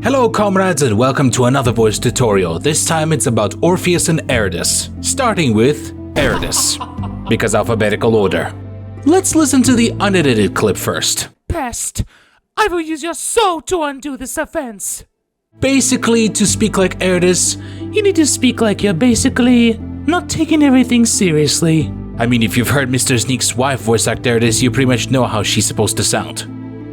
Hello comrades and welcome to another voice tutorial. This time it's about Orpheus and Erudyce, starting with Erudyce, because alphabetical order. Let's listen to the unedited clip first. Pest! I will use your soul to undo this offense. Basically, to speak like Erudyce, You need to speak like you're basically not taking everything seriously. I mean if you've heard Mr. Sneak's wife voice act Erudyce, you pretty much know how she's supposed to sound.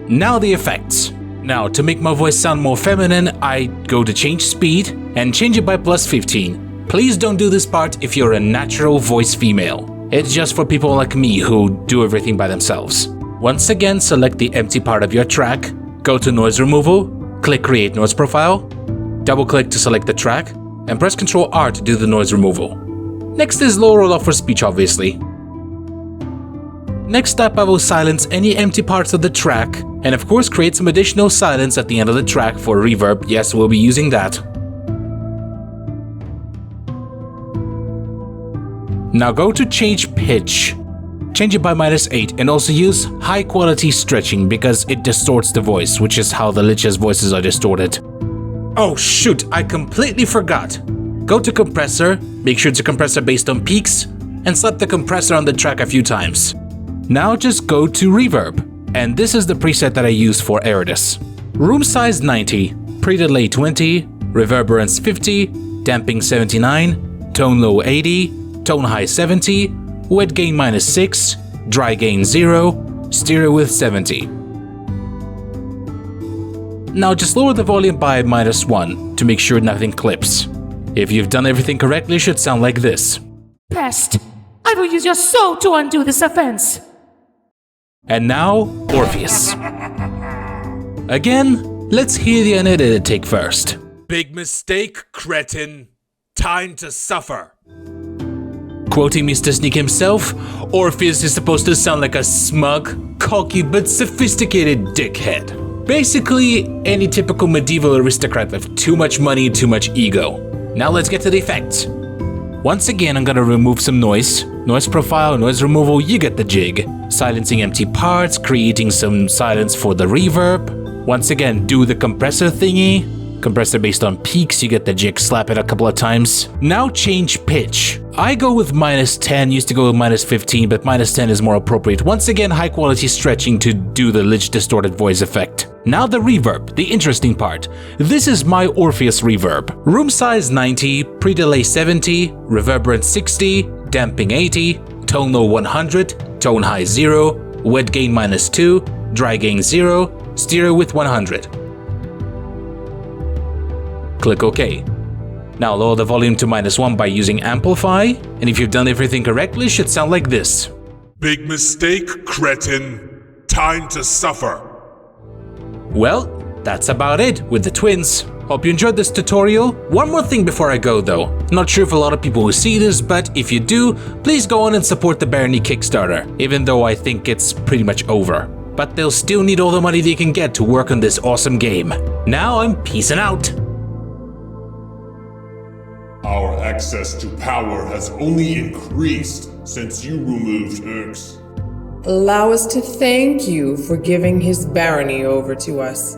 Now the effects. Now, to make my voice sound more feminine, I go to change speed and change it by +15. Please don't do this part if you're a natural voice female. It's just for people like me who do everything by themselves. Once again, select the empty part of your track, go to noise removal, click create noise profile, double click to select the track, and press Ctrl R to do the noise removal. Next is low roll off for speech obviously. Next up I will silence any empty parts of the track, and of course create some additional silence at the end of the track for reverb. Yes, we'll be using that. Now go to change pitch. Change it by -8 and also use high quality stretching because it distorts the voice, which is how the Lich's voices are distorted. Oh shoot, I completely forgot. Go to compressor, make sure it's a compressor based on peaks, and slap the compressor on the track a few times. Now just go to reverb, and this is the preset that I use for Erudyce. Room size 90, pre-delay 20, reverberance 50, damping 79, tone low 80, tone high 70, wet gain -6, dry gain 0, stereo width 70. Now just lower the volume by -1 to make sure nothing clips. If you've done everything correctly, it should sound like this. Pest! I will use your soul to undo this offense. And now, Orpheus. Again, let's hear the unedited take first. Big mistake, cretin. Time to suffer. Quoting Mr. Sneak himself, Orpheus is supposed to sound like a smug, cocky but sophisticated dickhead. Basically, any typical medieval aristocrat with too much money and too much ego. Now let's get to the effects. Once again, I'm gonna remove some noise. Noise profile, noise removal, you get the jig. Silencing empty parts, creating some silence for the reverb. Once again, do the compressor thingy. Compressor based on peaks, you get the jig, slap it a couple of times. Now change pitch. I go with -10, used to go with -15, but -10 is more appropriate. Once again, high quality stretching to do the Lich distorted voice effect. Now the reverb, the interesting part. This is my Orpheus reverb. Room size 90, pre-delay 70, reverberance 60, damping 80, tone low 100, tone high 0, wet gain -2, dry gain 0, stereo width 100. Click OK. Now lower the volume to -1 by using amplify, and if you've done everything correctly, it should sound like this. Big mistake, cretin. Time to suffer. Well, that's about it with the twins. Hope you enjoyed this tutorial. One more thing before I go though. Not sure if a lot of people will see this, but if you do, please go on and support the Barony Kickstarter, even though I think it's pretty much over. But they'll still need all the money they can get to work on this awesome game. Now I'm peacing out. Our access to power has only increased since you removed Herx. Allow us to thank you for giving his barony over to us.